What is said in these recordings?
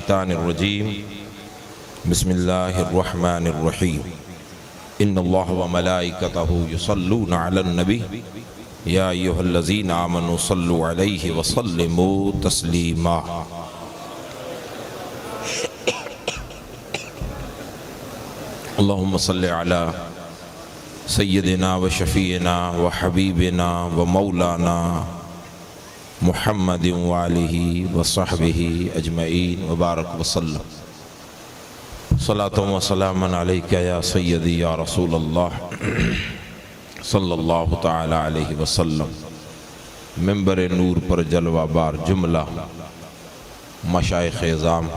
الشیطان الرجیم بسم اللہ الرحمن الرحیم ان اللہ وملائکتہ یصلون علی النبی یا ایھا الذین آمنوا صلوا علیہ وسلموا تسلیما۔ اللہم صل علی سیدنا و شفیعنا و حبیبنا و مولانا محمد وآلہ و صحبہ اجمعین وبارک وسلم۔ صلاۃ و سلام علیکہ یا سیدی یا رسول اللہ صلی اللہ تعالی علیہ وسلم۔ منبر نور پر جلوہ بار جملہ مشائخ اعظام،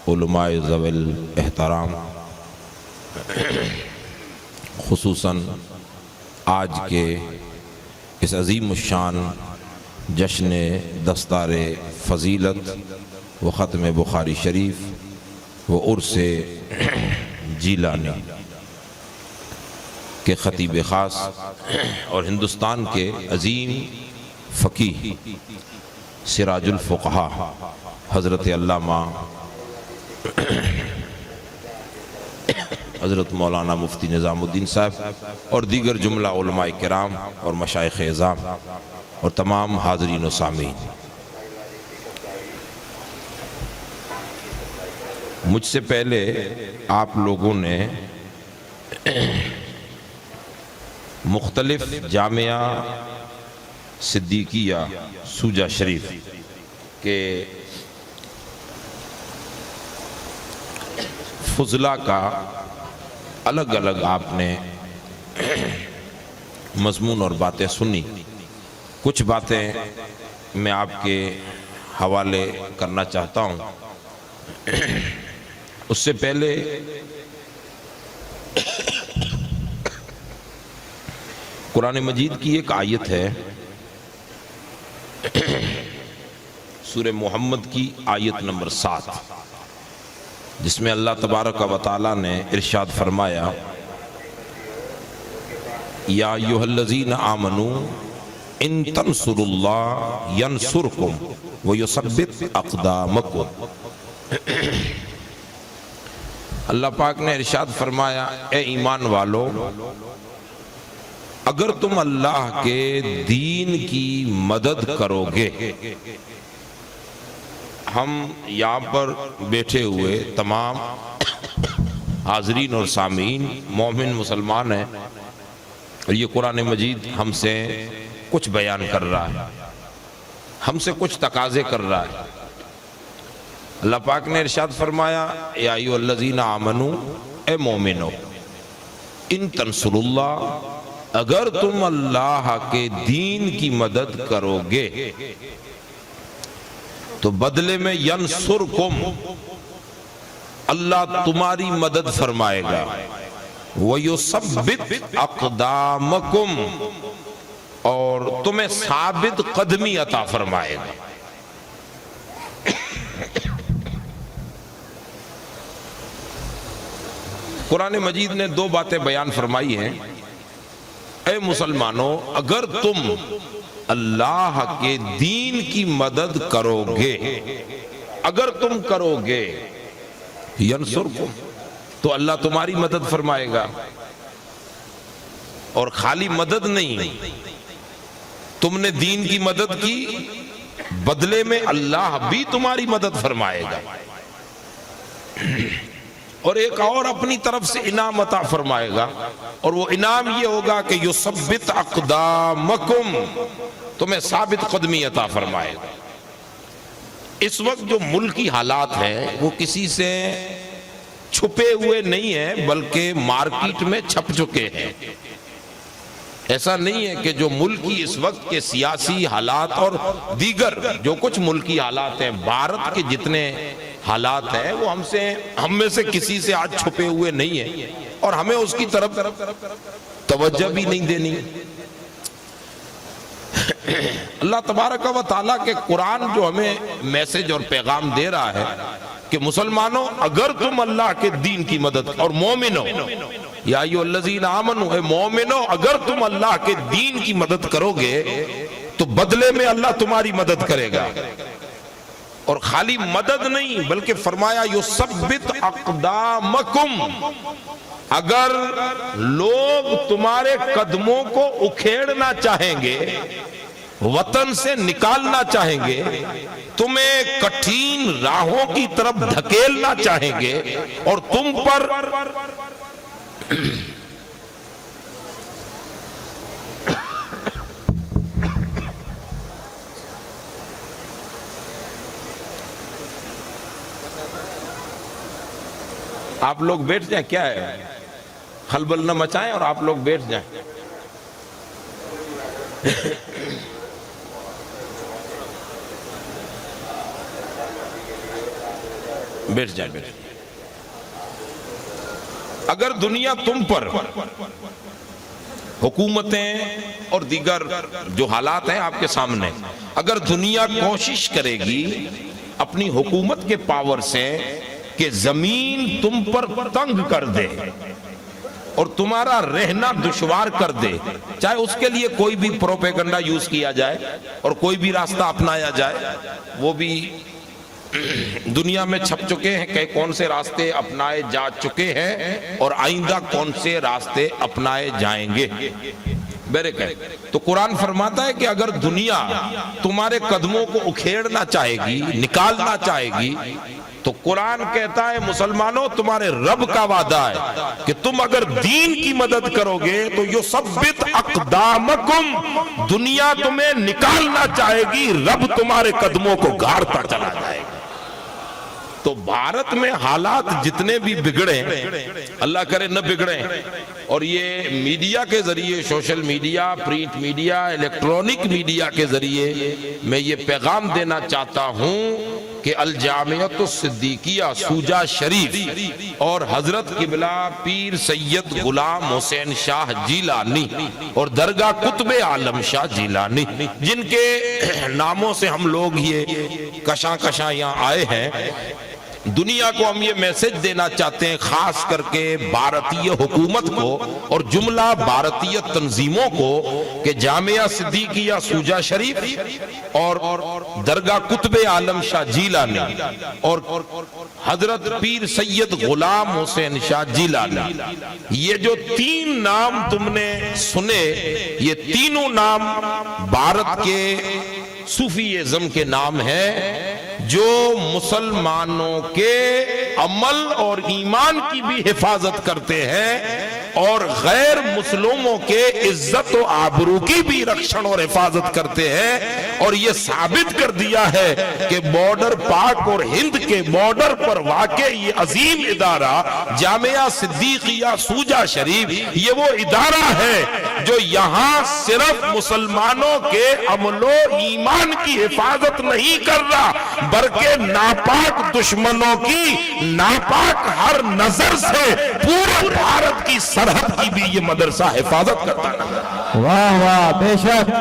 علماء ذوی الاحترام، خصوصاً آج کے اس عظیم الشان جشن دستار فضیلت و ختم بخاری شریف و عرس جیلانی کے خطیب خاص اور ہندوستان کے عظیم فقیہ سراج الفقہا حضرت علامہ حضرت مولانا مفتی نظام الدین صاحب اور دیگر جملہ علماء کرام اور مشائخ اعظام اور تمام حاضرین و سامعین، مجھ سے پہلے آپ لوگوں نے مختلف جامعہ صدیقیہ سوجہ شریف کے فضلہ کا الگ الگ آپ نے مضمون اور باتیں سنی۔ کچھ باتیں میں آپ کے حوالے کرنا چاہتا ہوں۔ اس سے پہلے قرآن مجید کی ایک آیت ہے، سورہ محمد کی آیت نمبر 7، جس میں اللہ تبارک و تعالی نے ارشاد فرمایا یا ایھا الذین آمنوا ان تنصروا اللہ ینصرکم ویثبت اقدامکم۔ اللہ پاک نے ارشاد فرمایا اے ایمان والو، اگر تم اللہ کے دین کی مدد کرو گے۔ ہم یہاں پر بیٹھے ہوئے تمام حاضرین اور سامعین مومن مسلمان ہیں، اور یہ قرآن مجید ہم سے کچھ بیان کر رہا ہے، ہم سے کچھ تقاضے کر رہا ہے۔ اللہ پاک نے ارشاد فرمایا یا ایھا الذین آمنوا، اے مومنو، ان تنصروا اللہ، اگر تم اللہ کے دین کی مدد کرو گے تو بدلے میں ینصرکم، اللہ تمہاری مدد فرمائے گا، وَيُثَبِّتْ أَقْدَامَكُمْ، اور تمہیں ثابت قدمی عطا فرمائے گا۔ قرآن مجید نے دو باتیں بیان فرمائی ہیں۔ اے مسلمانوں، اگر تم اللہ کے دین کی مدد کرو گے، اگر تم کرو گے ینصرکم، تو اللہ تمہاری مدد فرمائے گا۔ اور خالی مدد نہیں، تم نے دین کی مدد کی، بدلے میں اللہ بھی تمہاری مدد فرمائے گا، اور ایک اور اپنی طرف سے انعام عطا فرمائے گا، اور وہ انعام یہ ہوگا کہ یثبت اقدامکم، تمہیں ثابت قدمی عطا فرمائے گا۔ اس وقت جو ملکی حالات ہیں وہ کسی سے چھپے ہوئے نہیں ہیں، بلکہ مارکیٹ میں چھپ چکے ہیں۔ ایسا نہیں ہے کہ جو ملکی اس وقت کے سیاسی حالات اور دیگر جو کچھ ملکی حالات ہیں، بھارت کے جتنے حالات ہیں، وہ ہم میں سے کسی سے آج چھپے ہوئے نہیں ہیں، اور ہمیں اس کی طرف توجہ بھی نہیں دینی۔ اللہ تبارک و تعالیٰ کے قرآن جو ہمیں میسج اور پیغام دے رہا ہے کہ مسلمانوں، اگر تم اللہ کے دین کی مدد، اور مومنوں، یا ایھا الذین آمنوا، اے مومنوں، اگر تم اللہ کے دین کی مدد کرو گے تو بدلے میں اللہ تمہاری مدد کرے گا۔ اور خالی مدد نہیں بلکہ فرمایا یثبت اقدامکم، اگر لوگ تمہارے قدموں کو اکھیڑنا چاہیں گے، وطن سے نکالنا چاہیں گے، تمہیں کٹھین راہوں کی طرف دھکیلنا چاہیں گے، اور تم پر آپ لوگ بیٹھ جائیں، کیا ہے خلبل نہ مچائیں اور آپ لوگ بیٹھ جائیں۔ بیٹھ جائیں۔ اگر دنیا تم پر حکومتیں اور دیگر جو حالات ہیں آپ کے سامنے، اگر دنیا کوشش کرے گی اپنی حکومت کے پاور سے کہ زمین تم پر تنگ کر دے اور تمہارا رہنا دشوار کر دے، چاہے اس کے لیے کوئی بھی پروپیگنڈا یوز کیا جائے اور کوئی بھی راستہ اپنایا جائے، وہ بھی دنیا میں چھپ چکے ہیں کہ کون سے راستے اپنائے جا چکے ہیں اور آئندہ کون سے راستے اپنائے جائیں گے۔ تو قرآن فرماتا ہے کہ اگر دنیا تمہارے قدموں کو اکھیڑنا چاہے گی، نکالنا چاہے گی، تو قرآن کہتا ہے مسلمانوں تمہارے رب کا وعدہ ہے کہ تم اگر دین کی مدد کرو گے تو یثبت اقدامکم، دنیا تمہیں نکالنا چاہے گی، رب تمہارے قدموں کو گاڑتا چلا جائے گا۔ تو بھارت میں حالات جتنے بھی بگڑے، اللہ کرے نہ بگڑے، اور یہ میڈیا کے ذریعے، social media, print media, electronic media کے ذریعے میں یہ پیغام دینا چاہتا ہوں کہ الجامعۃ الصدیقیہ سوجا شریف اور حضرت قبلہ پیر سید غلام حسین شاہ جیلانی اور درگاہ قطب عالم شاہ جیلانی، جن کے ناموں سے ہم لوگ یہ کشاں کشاں یہاں آئے ہیں، دنیا کو ہم یہ میسج دینا چاہتے ہیں، خاص کر کے بھارتی حکومت کو اور جملہ بھارتی تنظیموں کو، کہ جامعہ صدیقیہ سوجا شریف اور درگاہ قطب عالم شاہ جیلانی اور حضرت پیر سید غلام حسین شاہ جیلانی، یہ جو تین نام تم نے سنے، یہ تینوں نام بھارت کے صوفیزم کے نام ہیں جو مسلمانوں کے عمل اور ایمان کی بھی حفاظت کرتے ہیں اور غیر مسلموں کے عزت و آبرو کی بھی رکشن اور حفاظت کرتے ہیں، اور یہ ثابت کر دیا ہے کہ بارڈر پاک اور ہند کے بارڈر پر واقع یہ عظیم ادارہ جامعہ صدیقیہ سوجا شریف، یہ وہ ادارہ ہے جو یہاں صرف مسلمانوں کے عمل و ایمان کی حفاظت نہیں کر رہا بلکہ ناپاک دشمنوں کی ناپاک ہر نظر سے پورے بھارت کی سرحد کی بھی یہ مدرسہ حفاظت کرتا ہے۔ واہ واہ، بے شک۔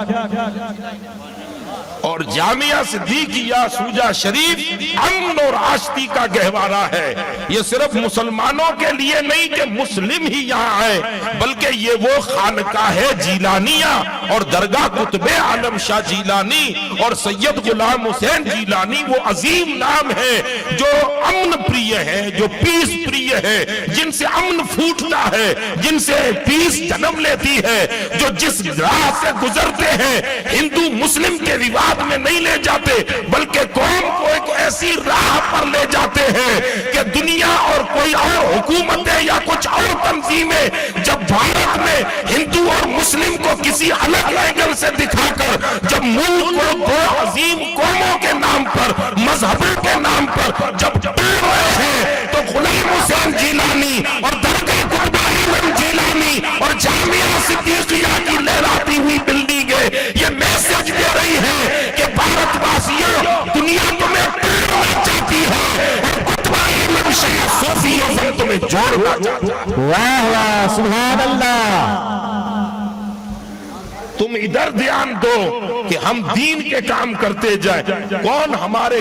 اور جامعہ صدیقیہ سوجا شریف امن اور آشتی کا گہوارہ ہے، یہ صرف مسلمانوں کے لیے نہیں کہ مسلم ہی یہاں آئے، بلکہ یہ وہ خانقاہ جیلانیہ اور درگاہ قطب عالم شاہ جیلانی اور سید غلام حسین جیلانی وہ عظیم نام ہے جو امن پریہ ہے، جو پیس پریہ ہے، جن سے امن پھوٹتا ہے، جن سے پیس جنم لیتی ہے، جو جس راہ سے گزرتے ہیں ہندو مسلم کے روایت میں نہیں لے جاتے بلکہ قوم کو ایک ایسی راہ پر لے جاتے ہیں کہ دنیا اور کوئی اور حکومتیں یا کچھ اور تنظیمیں جب بھارت میں ہندو اور مسلم کو کسی الگ اینگل سے دکھا کر جب ملک کو دو عظیم قوموں کے نام پر، مذہبوں کے نام پر جب ڈال رہے ہیں، تو غلام حسین جیلانی اور درگاہ قطب عالم جیلانی اور جامعہ صدیقیہ کی لہراتی ہوئی بلڈنگیں یہ میسج دے رہی ہے کہ بھارت واسیوں، دنیا تمہیں توڑنا چاہتی ہے اور قطب عالم شاہ صوفیزم تمہیں جوڑنا چاہتا ہے۔ واہ واہ، سبحان اللہ۔ تم ادھر دھیان دو کہ ہم دین کے کام کرتے جائیں، کون ہمارے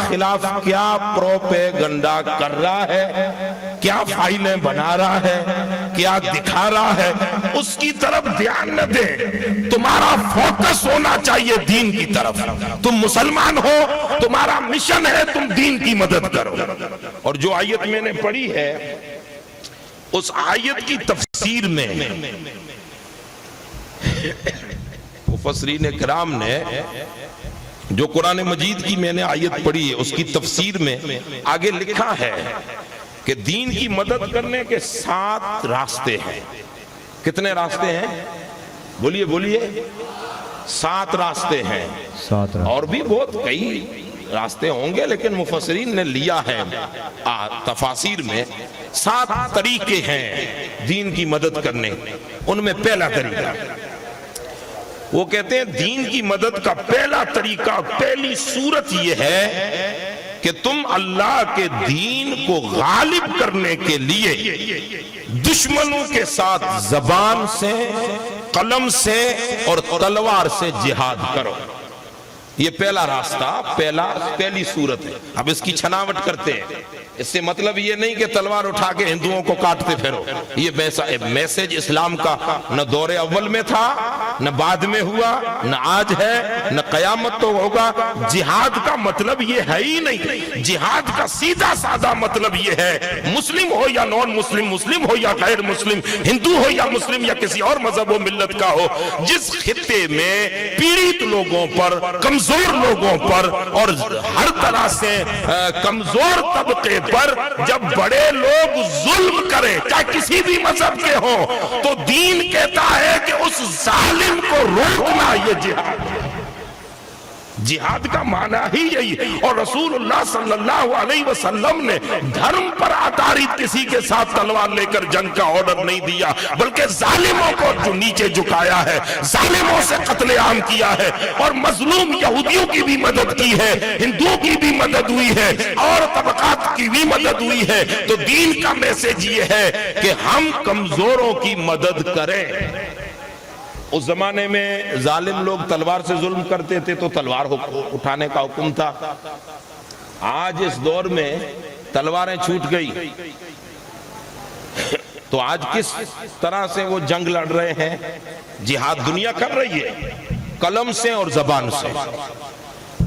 خلاف کیا پروپیگنڈا کر رہا ہے، کیا فائلیں بنا رہا ہے، کیا دکھا رہا ہے، اس کی طرف دھیان نہ دیں۔ تمہارا فوکس ہونا چاہیے دین کی طرف۔ تم مسلمان ہو تمہارا مشن ہے تم دین کی مدد کرو. اور جو آیت میں نے پڑھی ہے اس آیت کی تفسیر میں مفسرین کرام نے جو قرآن مجید کی میں نے آیت پڑھی ہے اس کی تفسیر میں آگے لکھا ہے کہ دین کی مدد کرنے کے 7 راستے ہیں. کتنے راستے ہیں؟ بولیے بولیے. 7 راستے ہیں. اور بھی بہت کئی راستے ہوں گے لیکن مفسرین نے لیا ہے تفاسیر میں 7 طریقے ہیں دین کی مدد کرنے. ان میں پہلا طریقہ وہ کہتے ہیں دین کی مدد کا پہلا طریقہ، پہلی صورت یہ ہے کہ تم اللہ کے دین کو غالب کرنے کے لیے دشمنوں کے ساتھ زبان سے، قلم سے اور تلوار سے جہاد کرو. یہ پہلا راستہ، پہلی صورت ہے. اب اس کی چھناوٹ کرتے ہیں. اس سے مطلب یہ نہیں کہ تلوار اٹھا کے ہندوؤں کو کاٹتے پھرو. یہ میسج اسلام کا نہ دور اول میں تھا، نہ بعد میں ہوا، نہ آج ہے، نہ قیامت تو ہوگا. جہاد کا مطلب یہ ہے ہی نہیں. جہاد کا سیدھا سادہ مطلب یہ ہے مسلم ہو یا نان مسلم، مسلم ہو یا غیر مسلم، ہندو ہو یا مسلم یا کسی اور مذہب و ملت کا ہو، جس خطے میں پیڑت لوگوں پر، کمزور لوگوں پر اور ہر طرح سے کمزور طبقے پر جب بڑے لوگ ظلم کریں چاہے کسی بھی مذہب کے ہوں تو دین کہتا ہے کہ اس ظالم کو روکنا یہ جہاد ہے. جہاد کا معنی ہی یہی ہے. اور رسول اللہ صلی اللہ علیہ وسلم نے دھرم پر آدھارت کسی کے ساتھ تلوار لے کر جنگ کا آرڈر نہیں دیا، بلکہ ظالموں کو جو نیچے جھکایا ہے، ظالموں سے قتل عام کیا ہے اور مظلوم یہودیوں کی بھی مدد کی ہے، ہندوؤں کی بھی مدد ہوئی ہے اور طبقات کی بھی مدد ہوئی ہے. تو دین کا میسج یہ ہے کہ ہم کمزوروں کی مدد کریں. اس زمانے میں ظالم لوگ تلوار سے ظلم کرتے تھے تو تلوار اٹھانے کا حکم تھا. آج اس دور میں تلواریں چھوٹ گئی تو آج کس طرح سے وہ جنگ لڑ رہے ہیں؟ جہاد دنیا کر رہی ہے قلم سے اور زبان سے.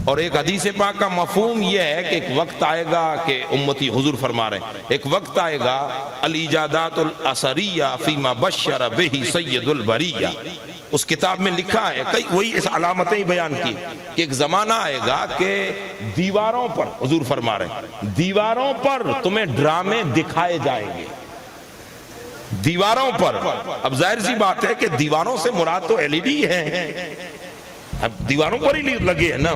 اور ایک حدیث پاک کا مفہوم یہ ہے کہ ایک وقت آئے گا کہ امتی، حضور فرما رہے ہیں ایک وقت آئے گا الاجادات الاثریہ فیما بشر بہ سید البریہ. اس کتاب میں لکھا ہے وہی اس علامتیں بیان کی کہ ایک زمانہ آئے گا کہ دیواروں پر، حضور فرما رہے ہیں دیواروں پر تمہیں ڈرامے دکھائے جائیں گے. دیواروں پر. اب ظاہر سی بات ہے کہ دیواروں سے مراد تو LED ہے، اب دیواروں پر ہی لگے ہیں نا.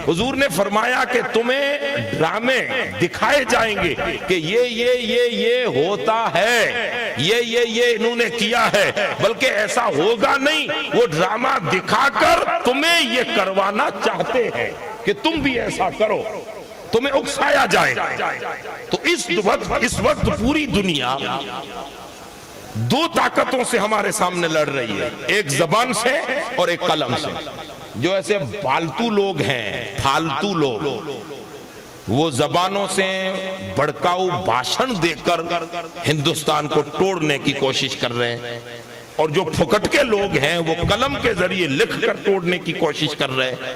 حضور نے فرمایا کہ تمہیں ڈرامے دکھائے جائیں گے کہ یہ ہوتا ہے، یہ انہوں نے کیا ہے، بلکہ ایسا ہوگا نہیں. وہ ڈرامہ دکھا کر تمہیں یہ کروانا چاہتے ہیں کہ تم بھی ایسا کرو، تمہیں اکسایا جائے. تو اس وقت پوری دنیا 2 طاقتوں سے ہمارے سامنے لڑ رہی ہے، ایک زبان سے اور ایک قلم سے. جو ایسے فالتو لوگ ہیں، فالتو لوگ، وہ زبانوں سے بھڑکاؤ بھاشن دے کر ہندوستان کو توڑنے کی کوشش کر رہے ہیں، اور جو پھکٹکے لوگ ہیں وہ قلم کے ذریعے لکھ کر توڑنے کی کوشش کر رہے ہیں.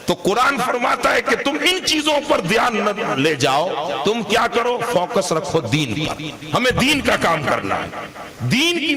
تو قرآن فرماتا ہے کہ تم ان چیزوں پر دھیان نہ لے جاؤ، تم کیا کرو؟ فوکس رکھو دین پر. ہمیں دین کا کام کرنا ہے. دین کی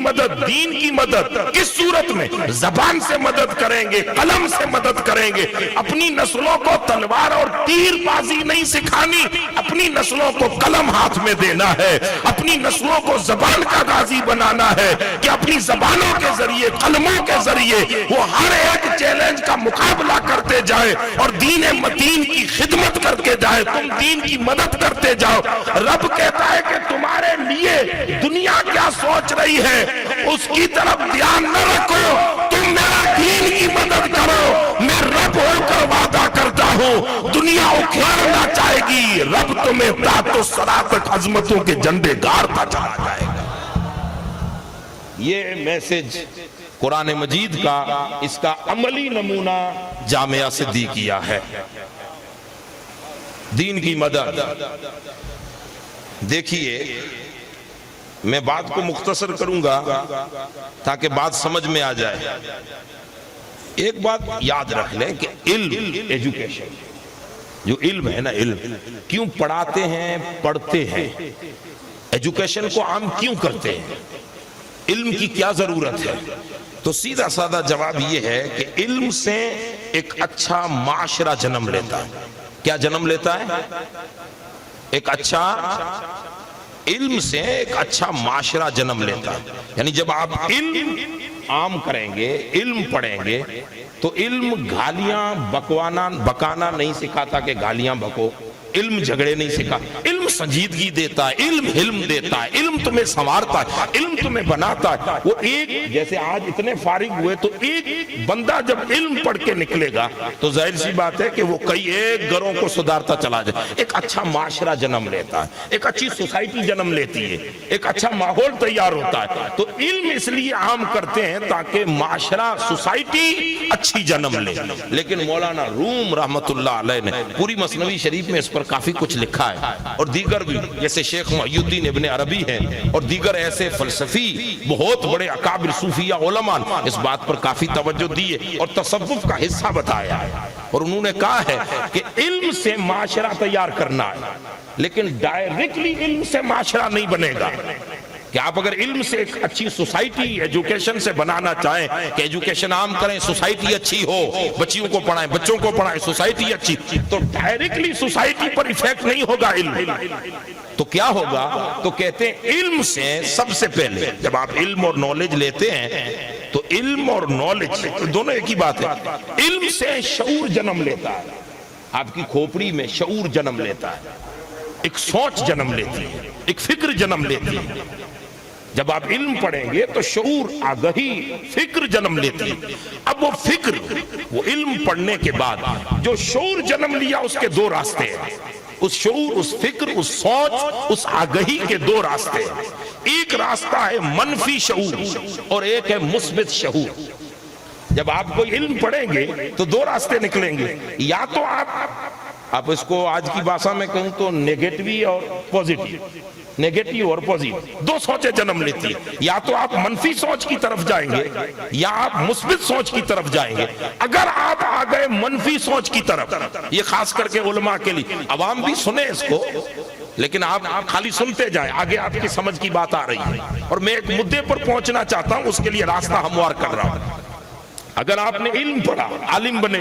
مدد کس صورت میں؟ زبان سے مدد کریں گے، قلم سے مدد کریں گے. اپنی نسلوں کو تلوار اور تیر بازی نہیں سکھانی، اپنی نسلوں کو قلم ہاتھ میں دینا ہے، اپنی نسلوں کو زبان کا غازی بنانا ہے کہ اپنی زبانوں کے ذریعے، قلموں کے ذریعے وہ ہر ایک چیلنج کا مقابلہ کرتے جائے اور دین متین کی خدمت کرتے جائے. تم دین کی مدد کرتے جاؤ. رب کہتا ہے کہ تمہارے لیے دنیا کیا سوچ رہی ہے اس کی طرف دھیان نہ رکھو، تم میرا دین کی مدد کرو. میں رب ہو کر وعدہ کرتا ہوں دنیا اکھیڑنا چاہے گی، رب تمہیں تحت الثری تک عظمتوں کے جھنڈے گاڑتا چلا جائے گا. یہ میسج قرآن مجید کا، اس کا عملی نمونہ جامعہ صدیقیہ ہے. دین کی مدد. دیکھیے میں بات کو مختصر کروں گا تاکہ بات سمجھ میں آ جائے. ایک بات یاد رکھ لیں کہ علم، ایجوکیشن، جو علم ہے نا، علم کیوں پڑھاتے ہیں، پڑھتے ہیں، ایجوکیشن کو عام کیوں کرتے ہیں، علم کی کیا ضرورت ہے؟ تو سیدھا سادہ جواب یہ ہے کہ علم سے ایک اچھا معاشرہ جنم لیتا ہے۔ کیا جنم لیتا ہے؟ ایک اچھا علم سے ایک اچھا معاشرہ جنم لیتا ہے۔ یعنی جب آپ علم عام کریں گے، علم پڑھیں گے، تو علم گالیاں بکانا نہیں سکھاتا کہ گالیاں بکو، علم جھگڑے نہیں سکھا، علم سنجیدگی دیتا ہے، علم حلم دیتا ہے، علم تمہیں سنوارتا ہے، علم تمہیں بناتا ہے۔ وہ ایک جیسے آج اتنے فارغ ہوئے تو ایک بندہ جب علم پڑھ کے نکلے گا تو ظاہر سی بات ہے کہ وہ کئی ایک گھروں کو سدھارتا چلا جائے، ایک اچھا معاشرہ جنم لیتا ہے، ایک اچھی سوسائٹی جنم لیتی ہے، ایک اچھا ماحول تیار ہوتا ہے۔ تو علم اس لیے عام کرتے ہیں تاکہ معاشرہ، سوسائٹی اچھی جنم لے۔ لیکن مولانا روم رحمت اللہ علیہ نے پوری مثنوی شریف میں اس پر کافی کچھ لکھا ہے، اور دیگر بھی جیسے شیخ محی الدین ابن عربی ہیں اور دیگر ایسے فلسفی بہت بڑے اکابر صوفیہ علماء اس بات پر کافی توجہ دی ہے اور تصوف کا حصہ بتایا ہے، اور انہوں نے کہا ہے کہ علم سے معاشرہ تیار کرنا ہے، لیکن ڈائریکٹلی علم سے معاشرہ نہیں بنے گا۔ کہ آپ اگر علم سے ایک اچھی سوسائٹی ایجوکیشن سے بنانا چاہیں کہ ایجوکیشن عام کریں، سوسائٹی اچھی ہو، بچیوں کو پڑھائیں، بچوں کو پڑھائیں، سوسائٹی اچھی، تو ڈائریکٹلی سوسائٹی پر ایفیکٹ نہیں ہوگا علم۔ تو کیا ہوگا؟ تو کہتے ہیں علم سے سب سے پہلے جب آپ علم اور نالج لیتے ہیں تو علم اور نالج دونوں ایک ہی بات ہے۔ علم سے شعور جنم لیتا ہے، آپ کی کھوپڑی میں شعور جنم لیتا ہے، ایک سوچ جنم لیتی ہے، ایک فکر جنم لیتی ہے۔ جب آپ علم پڑھیں گے تو شعور، آگہی، فکر جنم لیتی ہے۔ اب وہ فکر، وہ علم پڑھنے کے بعد جو شعور جنم لیا، اس کے دو راستے ہیں۔ اس شعور، اس فکر، اس سوچ، اس آگہی کے دو راستے ہیں۔ ایک راستہ ہے منفی شعور اور ایک ہے مثبت شعور۔ جب آپ کوئی علم پڑھیں گے تو دو راستے نکلیں گے، یا تو آپ اس کو آج کی بھاشا میں کہوں تو نیگیٹو اور پوزیٹیو، نیگیٹو اور پوزیٹیو دو سوچیں جنم لیتی ہے۔ یا تو آپ منفی سوچ کی طرف جائیں گے یا آپ مثبت سوچ کی طرف جائیں گے۔ اگر آپ آ گئے منفی سوچ کی طرف، یہ خاص کر کے علماء کے لیے، عوام بھی سنیں اس کو لیکن آپ خالی سنتے جائیں، آگے آپ کی سمجھ کی بات آ رہی ہے، اور میں ایک مدے پر پہنچنا چاہتا ہوں، اس کے لیے راستہ ہموار کر رہا ہوں۔ اگر آپ نے علم پڑھا، عالم بنے،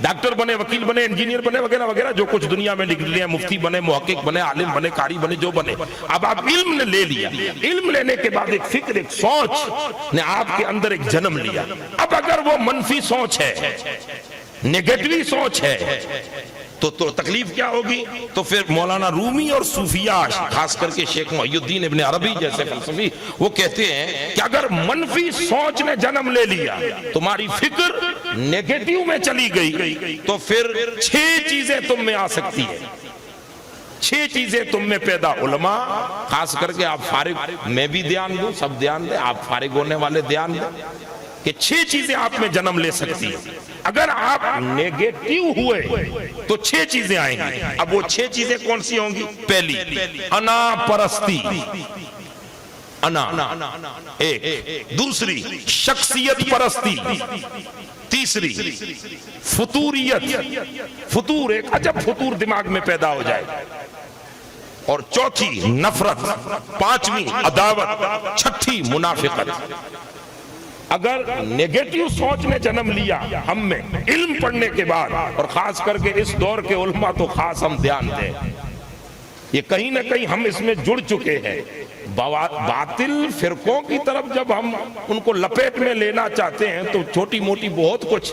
ڈاکٹر بنے، وکیل بنے، انجینئر بنے، وغیرہ وغیرہ جو کچھ دنیا میں نکل لیا، مفتی بنے، محقق بنے، عالم بنے، قاری بنے، جو بنے، اب آپ علم نے لے لیا، علم لینے کے بعد ایک فکر، ایک سوچ نے آپ کے اندر ایک جنم لیا۔ اب اگر وہ منفی سوچ ہے، نیگیٹو سوچ ہے، تو تکلیف کیا ہوگی؟ تو پھر مولانا رومی اور صوفیہ، خاص کر کے شیخ محی الدین ابن عربی جیسے فلسفی، وہ کہتے ہیں کہ اگر منفی سوچ نے جنم لے لیا، تمہاری فکر نیگیٹو میں چلی گئی، تو پھر 6 چیزیں تم میں آ سکتی ہیں، 6 چیزیں تم میں پیدا۔ علماء خاص کر کے آپ فارغ، میں بھی دھیان دوں، سب دھیان دیں، آپ فارغ ہونے والے دھیان دیں کہ 6 چیزیں آپ میں جنم لے سکتی ہیں۔ اگر آپ نیگیٹو ہوئے تو 6 چیزیں آئیں گی۔ اب وہ 6 چیزیں کون سی ہوں گی؟ پہلی، انا پرستی، انا ایک، دوسری شخصیت پرستی، تیسری فطوریت، فطور، ایک عجب فطور دماغ میں پیدا ہو جائے، اور چوتھی نفرت، پانچویں عداوت، چھٹی منافقت۔ اگر نیگیٹو سوچ نے جنم لیا ہم میں علم پڑھنے کے بعد، اور خاص کر کے اس دور کے علماء تو خاص ہم دھیان دیں، یہ کہیں نہ کہیں ہم اس میں جڑ چکے ہیں۔ باطل فرقوں کی طرف جب ہم ان کو لپیٹ میں لینا چاہتے ہیں تو چھوٹی موٹی بہت کچھ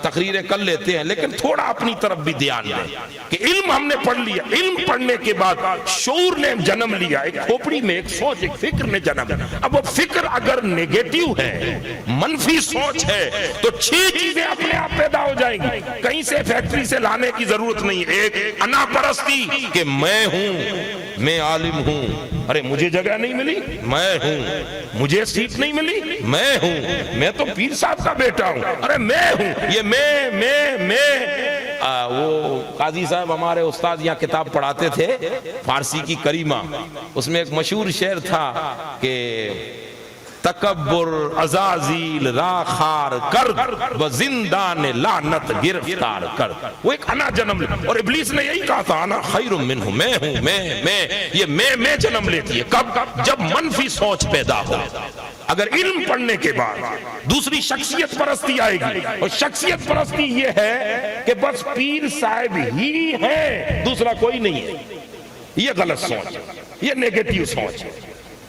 تقریریں کر لیتے ہیں، لیکن تھوڑا اپنی طرف بھی دھیان دیں کہ علم ہم نے پڑھ لیا، علم پڑھنے کے بعد شعور نے جنم لیا، ایک کھوپڑی میں ایک سوچ، ایک فکر نے جنم لیا۔ اب وہ فکر اگر نیگیٹو ہے، منفی سوچ ہے، تو 6 چیزیں اپنے آپ پیدا ہو جائیں گی، کہیں سے فیکٹری سے لانے کی ضرورت نہیں۔ ایک انا پرستی کہ میں ہوں، میں عالم ہوں، ارے مجھے جگہ نہیں ملی، میں ہوں، مجھے سیٹ نہیں ملی، میں ہوں، میں تو پیر صاحب کا بیٹا ہوں، ارے میں ہوں، یہ میں وہ قاضی صاحب ہمارے استاد یہاں کتاب پڑھاتے تھے فارسی کی کریمہ، اس میں ایک مشہور شعر تھا کہ تکبر عزازیل راخار کر و زندان لعنت گرفتار کر. وہ ایک انا جنم لے, اور ابلیس نے یہی کہا تھا انا خیر منہ, میں ہوں, میں یہ میں جنم لیتی ہے. کب؟ جب منفی سوچ پیدا ہو. اگر علم پڑھنے کے بعد دوسری شخصیت پرستی آئے گی, اور شخصیت پرستی یہ ہے کہ بس پیر صاحب ہی ہے, دوسرا کوئی نہیں ہے, یہ غلط سوچ ہے, یہ نیگیٹو سوچ ہے,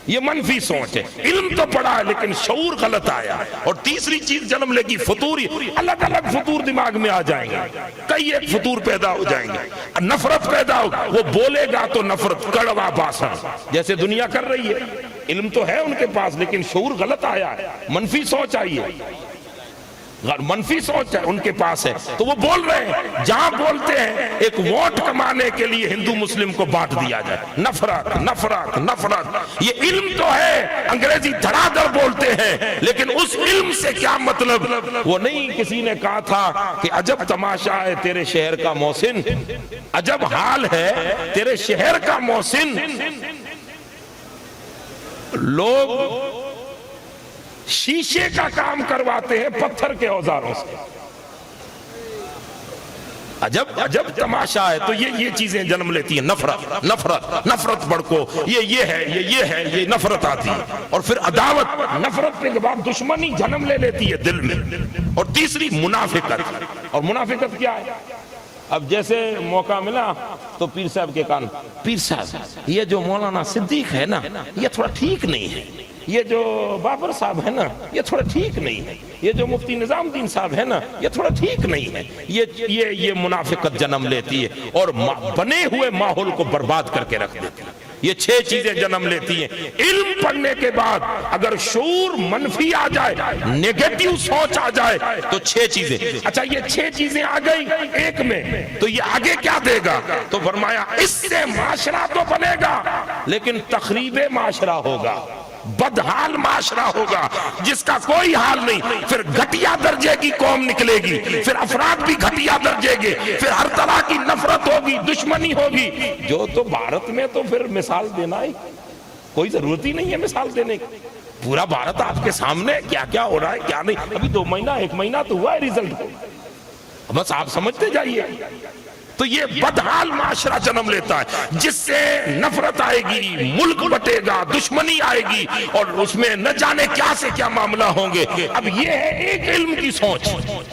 یہ منفی سوچ ہے. علم تو پڑھا ہے لیکن شعور غلط آیا. اور تیسری چیز جنم لے گی فطوری, الگ الگ فطور دماغ میں آ جائیں گے, کئی ایک فطور پیدا ہو جائیں گے. نفرت پیدا ہو, وہ بولے گا تو نفرت, کڑوا باسن, جیسے دنیا کر رہی ہے. علم تو ہے ان کے پاس لیکن شعور غلط آیا ہے, منفی سوچ آئی ہے, منفی سوچ ہے ان کے پاس ہے, تو وہ بول رہے ہیں. جہاں بولتے ہیں ایک ووٹ کمانے کے لیے ہندو مسلم کو بانٹ دیا جائے, نفرت نفرت نفرت. یہ علم تو ہے, انگریزی دھڑا دھڑ بولتے ہیں لیکن اس علم سے کیا مطلب. وہ نہیں, کسی نے کہا تھا کہ عجب تماشا ہے تیرے شہر کا محسن, عجب حال ہے تیرے شہر کا محسن. لوگ شیشے کا کام کرواتے ہیں پتھر کے اوزاروں سے. عجب عجب تماشا ہے. تو یہ چیزیں جنم لیتی ہیں, نفرت نفرت نفرت بڑکو, یہ ہے یہ نفرت آتی ہے. اور پھر عداوت, نفرت کے بعد دشمنی جنم لے لیتی ہے دل میں. اور تیسری منافقت. اور منافقت کیا ہے؟ اب جیسے موقع ملا تو پیر صاحب کے کان, پیر صاحب یہ جو مولانا صدیق ہے نا یہ تھوڑا ٹھیک نہیں ہے, یہ جو بابر صاحب ہے نا یہ تھوڑا ٹھیک نہیں ہے, یہ جو مفتی نظام الدین صاحب ہے نا یہ تھوڑا ٹھیک نہیں ہے. یہ منافقت جنم لیتی ہے اور بنے ہوئے ماحول کو برباد کر کے رکھ دیتی ہے. یہ 6 چیزیں جنم لیتی ہیں. علم پڑھنے کے بعد اگر شعور منفی آ جائے, نیگیٹو سوچ آ جائے تو 6 چیزیں. اچھا یہ 6 چیزیں آ گئی ایک میں, تو یہ آگے کیا دے گا؟ تو فرمایا اس سے معاشرہ تو بنے گا لیکن تخریب معاشرہ ہوگا, بدحال معاشرہ ہوگا جس کا کوئی حال نہیں. پھر گھٹیا درجے کی قوم نکلے گی, پھر افراد بھی گھٹیا درجے کے, پھر ہر طرح کی نفرت ہوگی, دشمنی ہوگی. جو تو بھارت میں تو پھر مثال دینا ہی کوئی ضرورت ہی نہیں ہے مثال دینے کی. پورا بھارت آپ کے سامنے کیا کیا ہو رہا ہے کیا نہیں. ابھی 2 مہینہ 1 مہینہ تو ہوا ہے رزلٹ, بس آپ سمجھتے جائیے. تو یہ بدحال معاشرہ جنم لیتا ہے جس سے نفرت آئے گی, ملک بٹے گا, دشمنی آئے گی, اور اس میں نہ جانے کیا سے کیا معاملہ ہوں گے. اب یہ ہے ایک علم کی سوچ,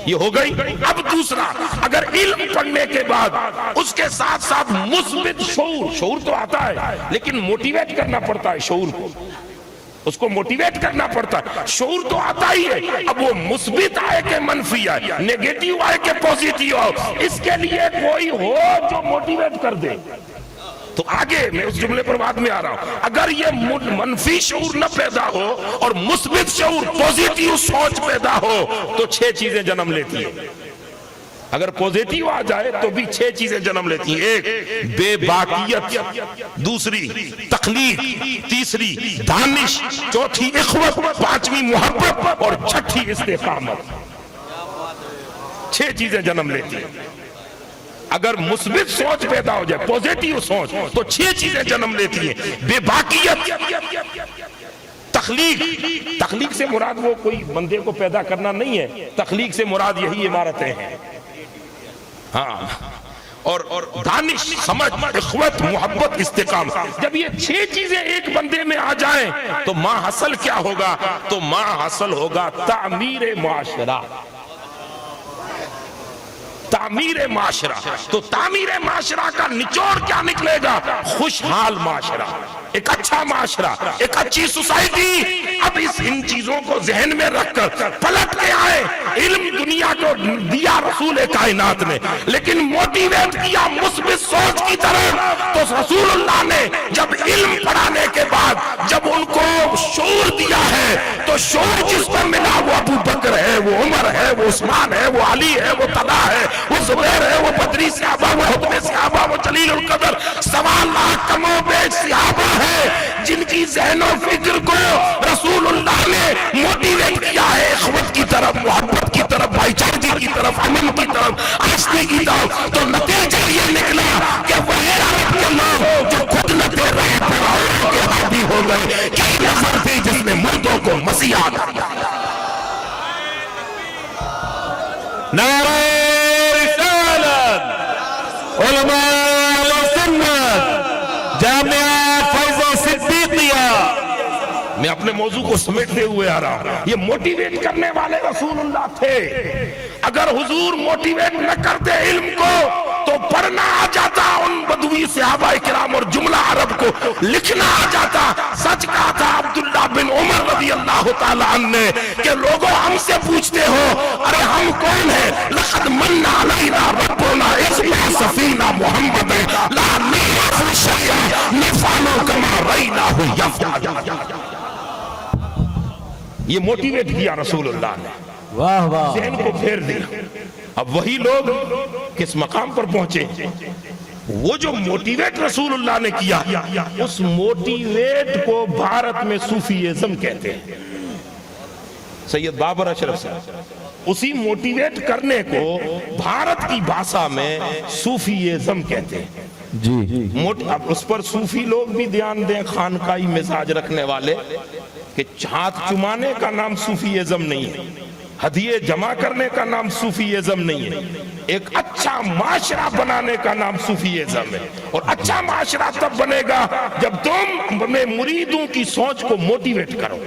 یہ ہو گئی. اب دوسرا, اگر علم پڑھنے کے بعد اس کے ساتھ ساتھ مثبت شعور تو آتا ہے لیکن موٹیویٹ کرنا پڑتا ہے شعور کو, اس کو موٹیویٹ کرنا پڑتا ہے. شعور تو آتا ہی ہے, اب وہ مثبت آئے کہ منفی آئے, نیگیٹو آئے کہ پوزیٹیو آئے, اس کے لیے کوئی ہو جو موٹیویٹ کر دے. تو آگے میں اس جملے پر بعد میں آ رہا ہوں. اگر یہ منفی شعور نہ پیدا ہو اور مثبت شعور, پوزیٹیو سوچ پیدا ہو تو 6 چیزیں جنم لیتی ہیں. اگر پوزیٹیو آ جائے تو بھی 6 چیزیں جنم لیتی ہیں. ایک بے باکیت, دوسری تخلیق, تیسری دانش, چوتھی اخوت, پانچویں محبت, اور چھٹی استقامت. 6 چیزیں جنم لیتی ہیں. اگر مثبت سوچ پیدا ہو جائے, پوزیٹیو سوچ, تو 6 چیزیں جنم لیتی ہیں. بے باکیت, تخلیق سے مراد وہ کوئی بندے کو پیدا کرنا نہیں ہے, تخلیق سے مراد یہی عمارتیں ہیں. ہاں, اور دانش, سمجھ, اخوت, محبت, استقامت. جب یہ 6 چیزیں ایک بندے میں آ جائیں تو ما حاصل کیا ہوگا؟ تو ما حاصل ہوگا تعمیر معاشرہ. تعمیر معاشرہ. تو تعمیر معاشرہ کا نچوڑ کیا نکلے گا؟ خوشحال معاشرہ, ایک اچھا معاشرہ, ایک اچھی سوسائٹی. اب ان چیزوں کو ذہن میں رکھ کر پلٹ کے آئے. علم دنیا کو دیا رسول کائنات نے, لیکن موٹیویٹ کیا مثبت سوچ کی طرف. تو رسول اللہ نے جب علم پڑھانے کے بعد جب ان کو شعور دیا ہے تو شعور جس پر ملا وہ ابو بکر ہے, وہ عمر ہے, وہ عثمان ہے, وہ علی ہے, وہ طلحہ ہے, وہ زبیر ہے, وہ بدری صحابہ, وہ حکم صحابہ, وہ جلیل القدر, 1.25 لاکھ کم و بیش صحابہ ہے جن کی ذہن و فکر کو رسول اللہ نے موٹیویٹ کیا ہے اخوت کی طرف, محبت کی طرف, بھائی چارگی کی طرف, امن کی طرف, آشتی کی طرف. تو نتیجہ یہ نکلا کہ وہ عرب کے لوگ جو خود نہ دے رہے تھے کے حادی ہو گئے. کئی نفر تھے جس نے مردوں کو مسیح زیادہ. نعرہ رسالت علماء و سنت جامعہ فیض صدیقیہ. میں اپنے موضوع کو سمیٹتے ہوئے آ رہا ہوں. یہ موٹیویٹ کرنے والے رسول اللہ تھے. اگر حضور موٹیویٹ نہ کرتے علم کو تو پڑھنا آ جاتا ان بدوی صحابہ کرام اور جملہ عرب کو لکھنا آ جاتا. سچ کہا تھا عبداللہ بن عمر رضی اللہ تعالیٰ عنہ نے کہ لوگوں ہم سے پوچھتے ہو ارے ہم کون ہیں؟ لقد من علینا ربنا اذ بعث فینا محمد لا نعرف شیئا نفعل کما رأیناہ یفعل. یہ موٹیویٹ کیا رسول اللہ نے, واہ واہ. ذہن کو پھیر دیا. اب وہی لوگ کس مقام پر پہنچے؟ وہ جو موٹیویٹ رسول اللہ نے کیا, اس موٹیویٹ کو بھارت میں صوفیزم کہتے ہیں. سید بابر اشرف صاحب اسی موٹیویٹ کرنے کو بھارت کی بھاشا میں صوفیزم کہتے ہیں. جی اب اس پر صوفی لوگ بھی دھیان دیں, خانقاہی مزاج رکھنے والے, کہ ہاتھ چمانے کا نام صوفیزم نہیں ہے, ہدیے جمع کرنے کا نام صوفیزم نہیں ہے. ایک اچھا معاشرہ بنانے کا نام صوفیزم ہے. اور اچھا معاشرہ تب بنے گا جب تم اپنے مریدوں کی سوچ کو موٹیویٹ کرو.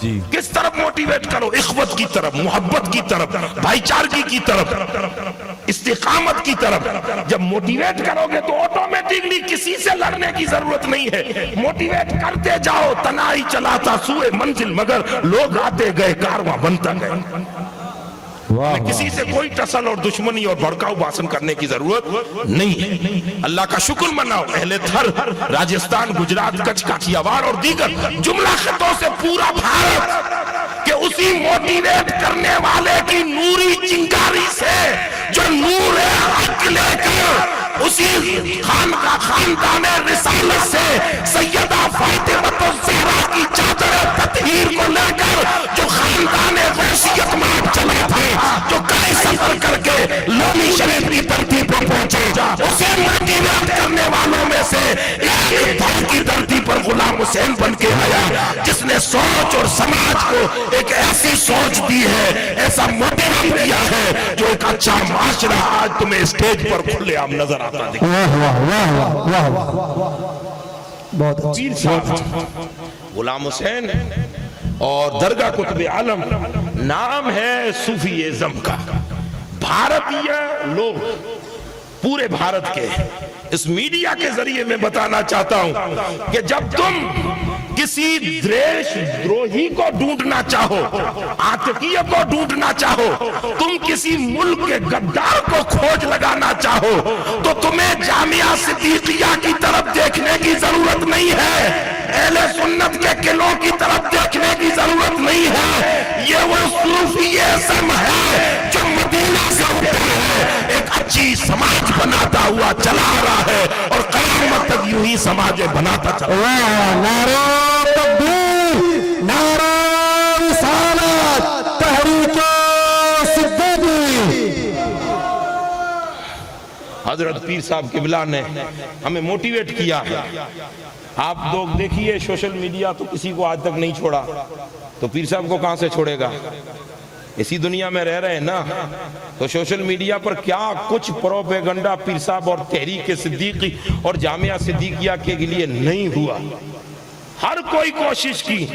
جی کس طرف موٹیویٹ کرو؟ اخوت کی طرف, محبت کی طرف, بھائی چارگی کی طرف, استقامت کی طرف. جب موٹیویٹ کرو گے تو آٹومیٹکلی کسی سے لڑنے کی ضرورت نہیں ہے. موٹیویٹ کرتے جاؤ, تنہائی چلاتا سوئے منزل مگر لوگ آتے گئے کارواں بنتا گئے. کسی سے کوئی ٹسل اور دشمنی اور بھڑکاؤ بھاشن کرنے کی ضرورت نہیں ہے. اللہ کا شکر مناؤ اہل تھر, راجستھان, گجرات, کچھ, کاٹھیاواڑ اور دیگر جملہ خطوں سے پورا بھارت کہ اسی موٹیویٹ کرنے والے کی نوری چنگاری سے جو نور حق لے کر اسی خاندان رسالت سے سیدہ فاطمہ الزہرا کی چادر تطہیر کو لے کر جو خاندان غوثیت میں چلے تھے, جو کئی سفر کر کے لونی شریف کی دھرتی پر پہنچے, اسے موٹیویٹ کرنے والوں میں سے ایک دھر کی دھرتی پر غلام حسین بن کے آیا جس نے سوچ اور سماج کو ایک ایسی سوچ دی ہے, ایسا موٹیویٹ کیا ہے جو ایک اچھا معاشرہ آج تمہیں اسٹیج پر کھلے عام نظر آتا ہے. پیر صاحب غلام حسین اور درگاہ قطب عالم نام ہے صوفیزم کا. بھارتیہ لوگ پورے بھارت کے اس میڈیا کے ذریعے میں بتانا چاہتا ہوں کہ جب تم کسی دریش دروہی کو ڈھونڈنا چاہو, عاتقیہ کو ڈھونڈنا چاہو, تم کسی ملک کے غدار کو کھوج لگانا چاہو تو تمہیں جامعہ صدیقیہ کی طرف دیکھنے کی ضرورت نہیں ہے, اہل سنت کے قلعوں کی طرف دیکھنے کی ضرورت نہیں ہے. یہ وہ صوفیزم ہے جو مدینہ سے اٹھا ہے, ایک اچھی سماج بناتا ہوا چلا رہا ہے اور قیامت تک یوں ہی سماج بناتا چلا رہا ہے. نعرہ تکبیر, نعرہ رسالت, تحریک صدیقی. حضرت پیر صاحب قبلہ نے ہمیں موٹیویٹ کیا ہے. آپ لوگ دیکھیے سوشل میڈیا تو کسی کو آج تک نہیں چھوڑا, تو پیر صاحب کو کہاں سے چھوڑے گا؟ اسی دنیا میں رہ رہے ہیں نا, تو سوشل میڈیا پر کیا کچھ پروپیگنڈا پیر صاحب اور تحریک صدیقی اور جامعہ صدیقیہ کے لیے نہیں ہوا. ہر کوئی کوشش کی,